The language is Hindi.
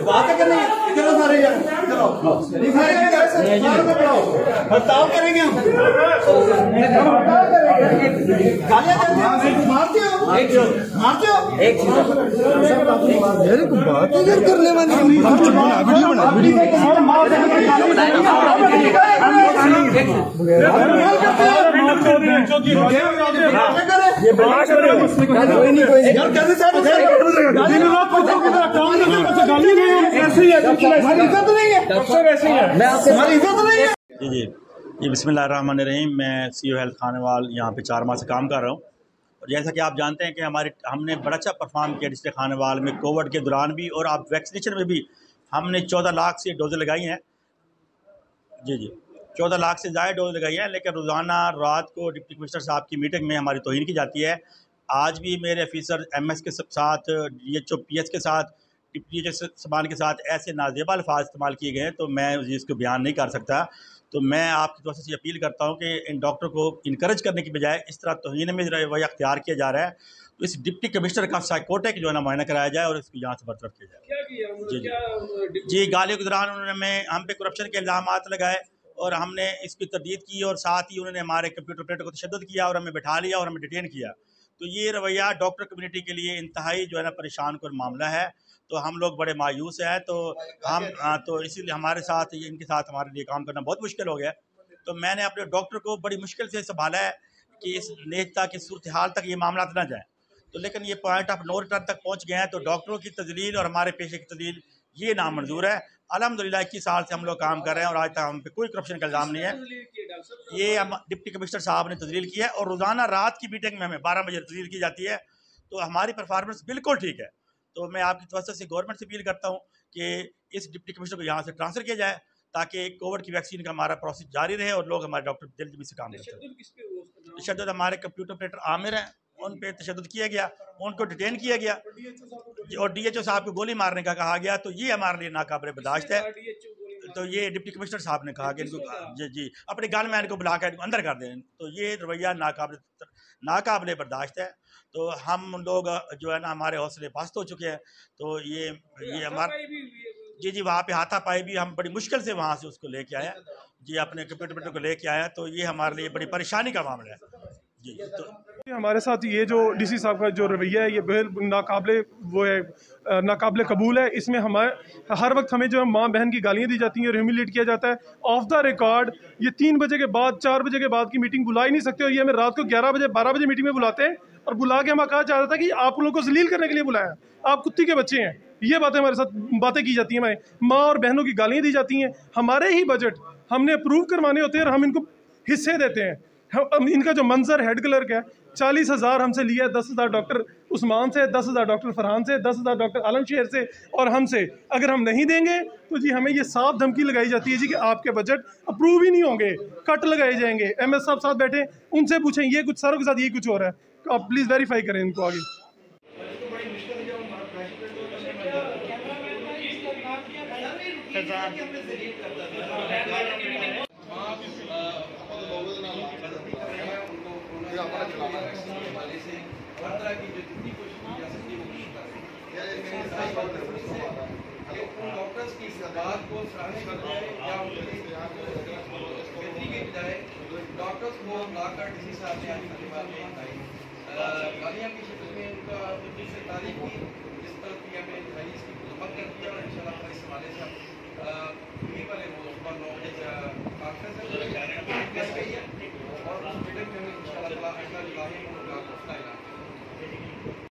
बात करनी है, चलो सारे यार, चलो हड़ताल करेंगे हम। मारते हो मेरे को बात करने वाली जी जी जी बिस्मिल्लाहिर्रहमानिर्रहीम। मैं CEO हेल्थ खानेवाल यहाँ पे 4 माह से काम कर रहा हूँ। और जैसा कि आप जानते हैं कि हमने बड़ा अच्छा परफॉर्म किया डिस्ट्रिक्ट खानेवाल में कोविड के दौरान भी, और आप वैक्सीनेशन में भी हमने 14 लाख से डोज़ लगाई हैं। जी जी 14 लाख से ज़्यादा डोज लगाई है। लेकिन रोज़ाना रात को डिप्टी कमिश्नर साहब की मीटिंग में हमारी तौहीन की जाती है। आज भी मेरे ऑफिसर MS के साथ, DHO PS के साथ, डिप्टी सामान के साथ ऐसे नाजेबा अल्फाज इस्तेमाल किए गए हैं, तो मैं इसको बयान नहीं कर सकता। तो मैं आपकी तरफ से अपील करता हूँ कि इन डॉक्टर को इनकरेज करने की बजाय इस तरह तौहीन में रवैया अख्तियार किया जा रहा है, तो इस डिप्टी कमिश्नर का साइकोटिक जो है ना मुआयना कराया जाए और इसको यहाँ से बरतरफ किया जाए। जी गालियों के दौरान उन्होंने हम पे करप्शन के इल्ज़ाम लगाए और हमने इसकी तरदीद की, और साथ ही उन्होंने हमारे कंप्यूटर ऑपरेटर को तशद्दुद किया और हमें बैठा लिया और हमें डिटेन किया। तो ये रवैया डॉक्टर कम्युनिटी के लिए इंतहाई जो है ना परेशान कर मामला है। तो हम लोग बड़े मायूस हैं। तो हम तो इसीलिए हमारे साथ इनके साथ हमारे लिए काम करना बहुत मुश्किल हो गया। तो मैंने अपने डॉक्टर को बड़ी मुश्किल से संभाला है कि इस नेता की सूरत हाल तक ये मामला ना जाए। तो लेकिन ये पॉइंट ऑफ नो रिटर्न तक पहुँच गए हैं। तो डॉक्टरों की तजलील और हमारे पेशे की तजलील ये नामंजूर है। अल्हम्दुलिल्लाह 21 साल से हम लोग काम कर रहे हैं और आज तक हम पे कोई करप्शन का इल्ज़ाम नहीं है। ये हम डिप्टी कमिश्नर साहब ने तजलील किया है और रोज़ाना रात की मीटिंग में हमें 12 बजे तजलील की जाती है। तो हमारी परफॉर्मेंस बिल्कुल ठीक है। तो मैं आपकी तरफ से गवर्नमेंट से अपील करता हूँ कि इस डिप्टी कमिश्नर को यहाँ से ट्रांसफ़र किया जाए ताकि कोविड की वैक्सीन का हमारा प्रोसेस जारी रहे और लोग हमारे डॉक्टर जल्दी से काम करते हैं। तशद्दुद हमारे कंप्यूटर ऑपरेटर आमिर हैं, उन पे तशद्दुद किया गया, उनको डिटेन किया गया और DHO साहब को गोली मारने का कहा गया। तो ये हमारे लिए नाकाबिल बर्दाश्त है। तो ये डिप्टी कमिश्नर साहब ने कहा कि इनको जी अपने गनमैन को बुला कर अंदर कर दें। तो ये रवैया नाकाबिल बर्दाश्त है। तो हम लोग जो है ना हमारे हौसले पस्त हो चुके हैं। तो ये हमारा जी वहाँ पे हाथापाई भी हम बड़ी मुश्किल से वहाँ से उसको लेके आए जी, अपने कंप्यूटर को लेके आया। तो ये हमारे लिए बड़ी परेशानी का मामला है जी। तो हमारे साथ ये जो DC साहब का जो रवैया है ये बिल्कुल नाकाबिले कबूल है। इसमें हमारे हर वक्त हमें जो है माँ बहन की गालियाँ दी जाती हैं और ह्यूमिलेट किया जाता है ऑफ द रिकॉर्ड। ये 3 बजे के बाद 4 बजे के बाद की मीटिंग बुला ही नहीं सकते और ये हमें रात को 11 बजे 12 बजे मीटिंग में बुलाते हैं और बुला के हमें कहा जा रहा था कि आप लोगों को जलील करने के लिए बुलाया, आप कुत्ती के बच्चे हैं। ये बातें हमारे साथ बातें की जाती हैं, हमें माँ और बहनों की गालियाँ दी जाती हैं। हमारे ही बजट हमने अप्रूव करवाने होते हैं और हम इनको हिस्से देते हैं। हम इनका जो मंजर हेड क्लर्क है 40,000 हमसे लिया है, 10,000 डॉक्टर उस्मान से, 10,000 डॉक्टर फरहान से, 10,000 डॉक्टर आलमशेर से और हमसे। अगर हम नहीं देंगे तो जी हमें ये साफ धमकी लगाई जाती है जी कि आपके बजट अप्रूव ही नहीं होंगे, कट लगाए जाएंगे। MS साहब साथ बैठे, उनसे पूछें, ये कुछ सारों के साथ ये कुछ हो रहा है। तो आप प्लीज़ वेरीफाई करें इनको आगे। हर तरह की जो जितनी कोशिश की जा सकती है वो कोशिश कर रहे हैं। उन डॉक्टर्स की इस बात को सराहनीय करते हैं या उनकी बेहतरी के बजाय डॉक्टर्स को लाकर DC साहब ने आज खानेवाल में आई गालियाँ की शक्ल में उनका से तारीफ की, जिस तरह की हमें इसकी मत कर दिया और इंशाल्लाह हमारे इस हवाले से हम यही वाले वो सुबह 9 बजे कॉन्फ्रेंस है और उस मीटिंग में इंशाल्लाह